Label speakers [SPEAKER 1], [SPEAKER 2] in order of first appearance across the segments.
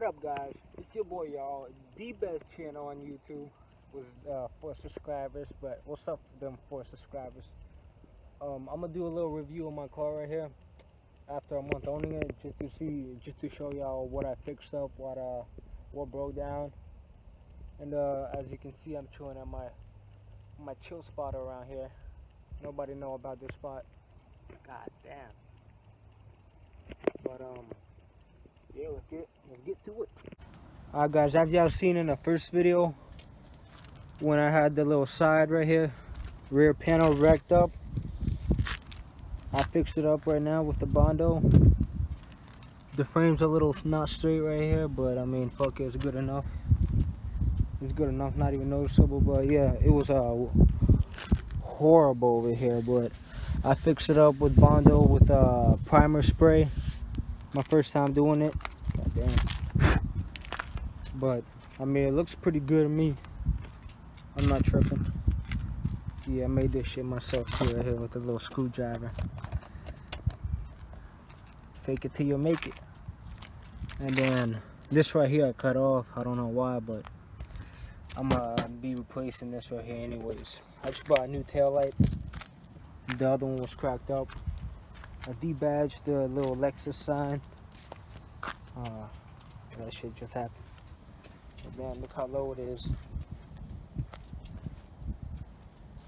[SPEAKER 1] What up, guys? It's your boy, y'all. The best channel on YouTube with 4 subscribers. But what's up for them 4 subscribers? I'm gonna do a little review of my car right here after a month owning it, just to show y'all what I fixed up, what broke down. And as you can see, I'm chilling at my chill spot around here. Nobody know about this spot. God damn. But yeah, let's get to it. Alright guys, as y'all seen in the first video, when I had the little side right here, rear panel wrecked up, I fixed it up right now with the Bondo. The frame's a little not straight right here, but I mean, fuck it, it's good enough. It's good enough, not even noticeable. But yeah, it was horrible over here, but I fixed it up with Bondo with primer spray. My first time doing it. God damn. But I mean, it looks pretty good to me. I'm not tripping. Yeah, I made this shit myself too right here with a little screwdriver. Fake it till you make it. And then this right here I cut off. I don't know why, but I'm gonna be replacing this right here anyways. I just bought a new tail light. The other one was cracked up. I debadged the little Lexus sign. That shit just happened. But man, look how low it is.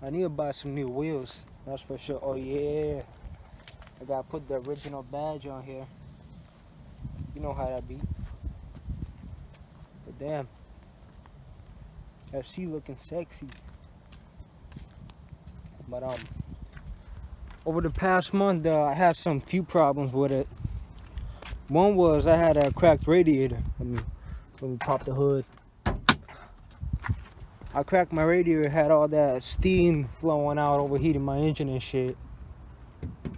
[SPEAKER 1] I need to buy some new wheels, that's for sure. Oh yeah, I gotta put the original badge on here. You know how that be. But damn, FC looking sexy. But over the past month, I had some few problems with it. One was I had a cracked radiator. Let me pop the hood. I cracked my radiator, had all that steam flowing out, overheating my engine and shit.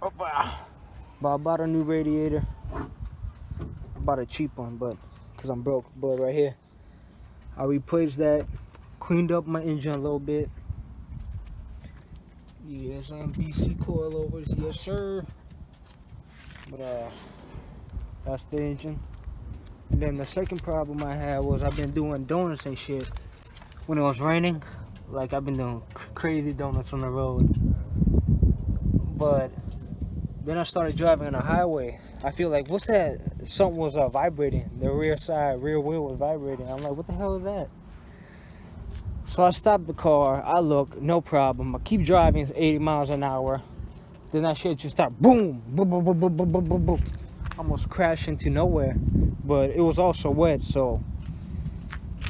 [SPEAKER 1] But I bought a new radiator. I bought a cheap one, but because I'm broke. But right here, I replaced that, cleaned up my engine a little bit. Yeah, some BC coilovers, yes sir. But that's the engine. And then the second problem I had was I've been doing donuts and shit when it was raining. Like I've been doing crazy donuts on the road. But then I started driving on the highway. I feel like, what's that? Something was vibrating. The rear wheel was vibrating. I'm like, what the hell is that? So I stopped the car. I look, no problem. I keep driving, it's 80 miles an hour. Then that shit just started boom, boom, boom, boom, boom, boom, boom, boom, boom. Almost crashed into nowhere. But it was also wet, so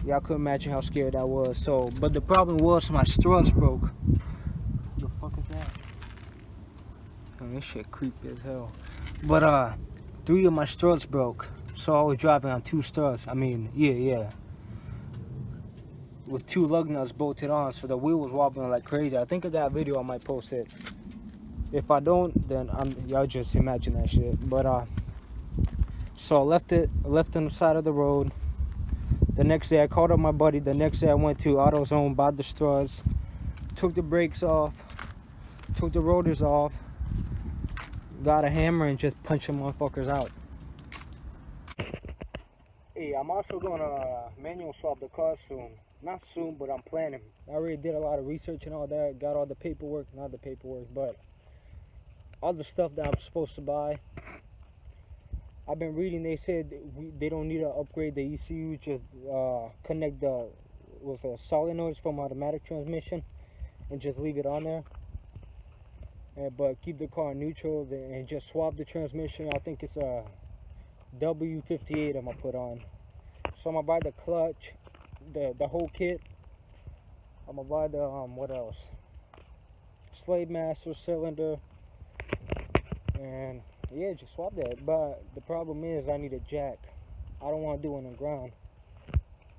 [SPEAKER 1] y'all couldn't imagine how scared I was. So, but the problem was my struts broke. What the fuck is that? Oh, this shit creepy as hell. But 3 of my struts broke, so I was driving on 2 struts. I mean, yeah, with 2 lug nuts bolted on, so the wheel was wobbling like crazy. I think I got a video, I might post it. If I don't, then y'all just imagine that shit. But so I left on the side of the road. The next day I called up my buddy. The next day I went to AutoZone, bought the struts, took the brakes off, took the rotors off, got a hammer and just punched them motherfuckers out. Hey, I'm also gonna manual swap the car soon. Not soon, but I'm planning. I already did a lot of research and all that. Got all the paperwork, not the paperwork, but all the stuff that I'm supposed to buy. I've been reading, they said they don't need to upgrade the ECU, just connect the solenoids from automatic transmission and just leave it on there. But keep the car neutral and just swap the transmission. I think it's a W58 I'm gonna put on. So I'm gonna buy the clutch, the whole kit. I'm gonna buy the what else? Slave Master cylinder, and yeah, just swap that. But the problem is I need a jack. I don't want to do it on the ground.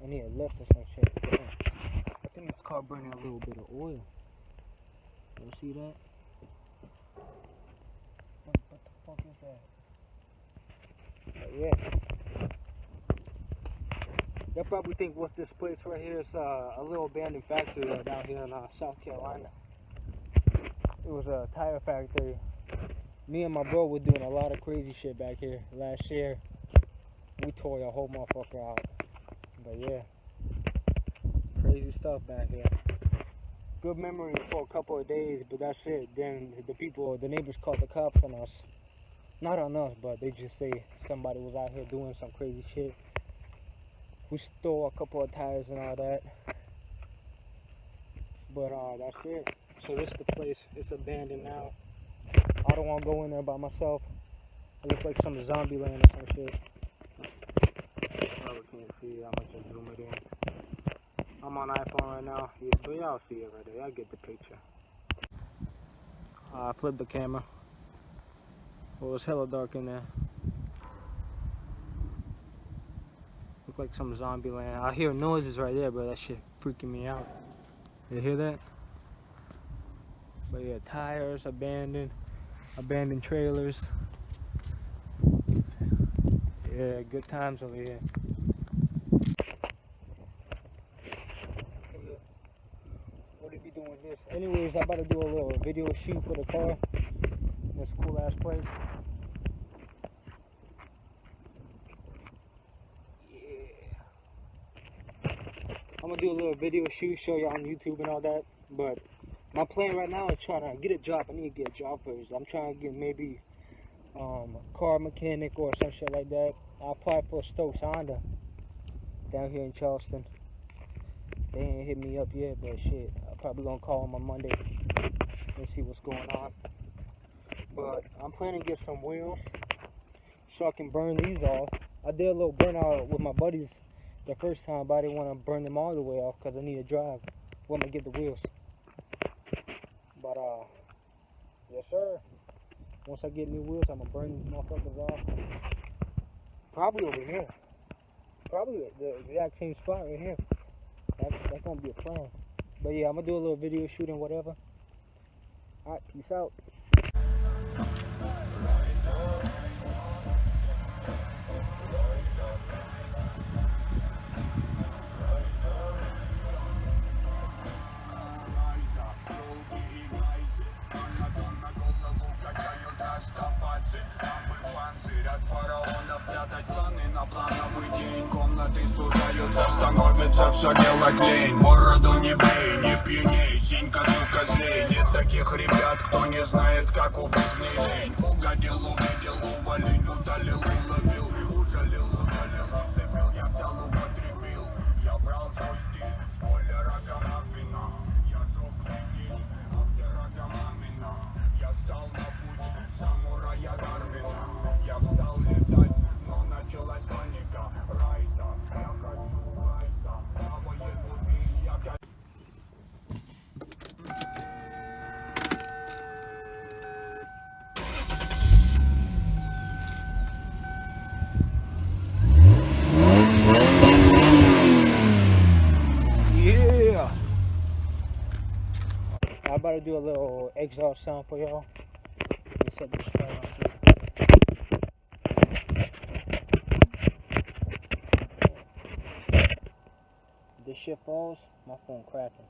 [SPEAKER 1] I need a lift or some shit. Damn. I think this car burning a little bit of oil. You see that? What the fuck is that? But yeah. They'll probably think, what's this place right here? It's a little abandoned factory down here in South Carolina. It was a tire factory. Me and my bro were doing a lot of crazy shit back here last year. We tore your whole motherfucker out. But yeah, crazy stuff back here. Good memories for a couple of days, but that's it. Then the neighbors called the cops on us. Not on us, but they just say somebody was out here doing some crazy shit. We stole a couple of tires and all that. But that's it. So this is the place. It's abandoned now. I don't want to go in there by myself. It looks like some zombie land or some shit. Probably can't see it. I'm gonna just zoom it in. I'm on iPhone right now. Yeah, but y'all see it right there. Y'all get the picture. I flipped the camera. Well, it was hella dark in there. Look like some zombie land. I hear noises right there, bro. That shit freaking me out. You hear that? But yeah, tires, abandoned trailers. Yeah, good times over here. What did we doing this? Anyways, I'm about to do a little video shoot for the car. This cool ass place. I'm gonna do a little video shoot, show you on YouTube and all that. But my plan right now is trying to get a job. I need to get a job first. I'm trying to get maybe a car mechanic or some shit like that. I applied for Stokes Honda down here in Charleston. They ain't hit me up yet, but shit, I'm probably gonna call them on Monday and see what's going on. But I'm planning to get some wheels so I can burn these off. I did a little burnout with my buddies the first time, but I didn't want to burn them all the way off because I need to drive when I get the wheels. But yes sir. Once I get new wheels, I'm gonna burn these motherfuckers off. Probably over here. Probably the exact same spot right here. That's gonna be a plan. But yeah, I'm gonna do a little video shooting, whatever. Alright, peace out.
[SPEAKER 2] Становится все делать лень. Бороду не бей, не пьяней. Синька, сука, злей. Нет таких ребят, кто не знает, как убить мне лень. Угодил, увидел, увалень, удалил, уловил, ужалил, удалил, сцепил, я взял, употребил. Я брал свой стиль, спойлера, гамафина. Я жёг сидеть, автора гамамина. Я стал на путь самурая Дарвина. Я встал летать, но началась паника. Райда, я хочу.
[SPEAKER 1] Yeah! I'm about to do a little exhaust sound for y'all. Let me set this down. This shit falls, my phone cracking.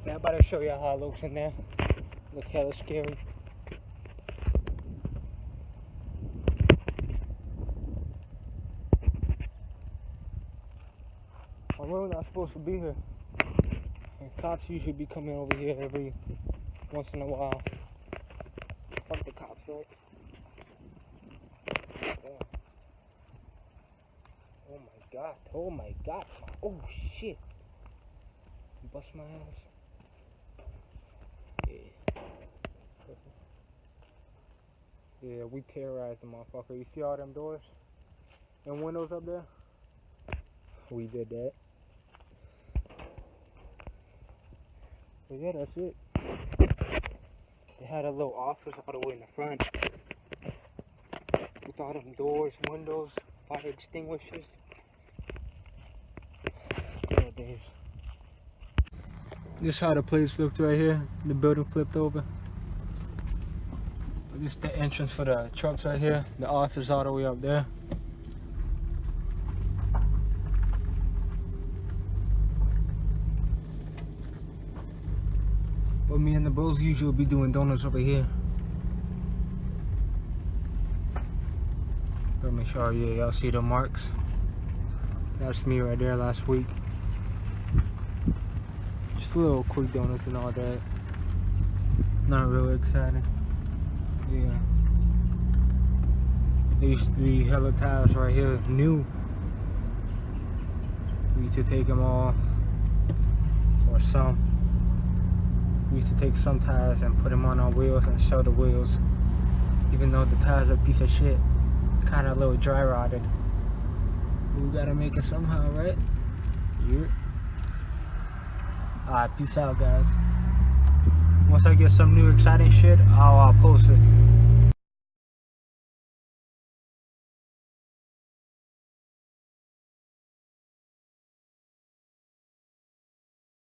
[SPEAKER 1] I'm about to show you how it looks in there. Look hella scary. I'm really not supposed to be here. And cops usually be coming over here every once in a while. Fuck the cops, right? Damn. Oh my god. Oh my god. Oh shit. Bust my ass. Yeah, we terrorized the motherfucker. You see all them doors and windows up there? We did that. But yeah, that's it. They had a little office all the way in the front with all them doors, windows, fire extinguishers. Good days. This is how the place looked right here. The building flipped over. This is the entrance for the trucks right here. The office all the way up there. But me and the bros usually be doing donuts over here. Let me show you. Y'all see the marks? That's me right there last week. Just a little quick donuts and all that. Not really exciting. Yeah. There used to be hella tires right here, new. We used to take them all, or some. We used to take some tires and put them on our wheels and show the wheels. Even though the tires are a piece of shit. Kind of a little dry rotted. We gotta make it somehow, right? Yeah. Alright, peace out, guys. Once I get some new exciting shit, I'll post it.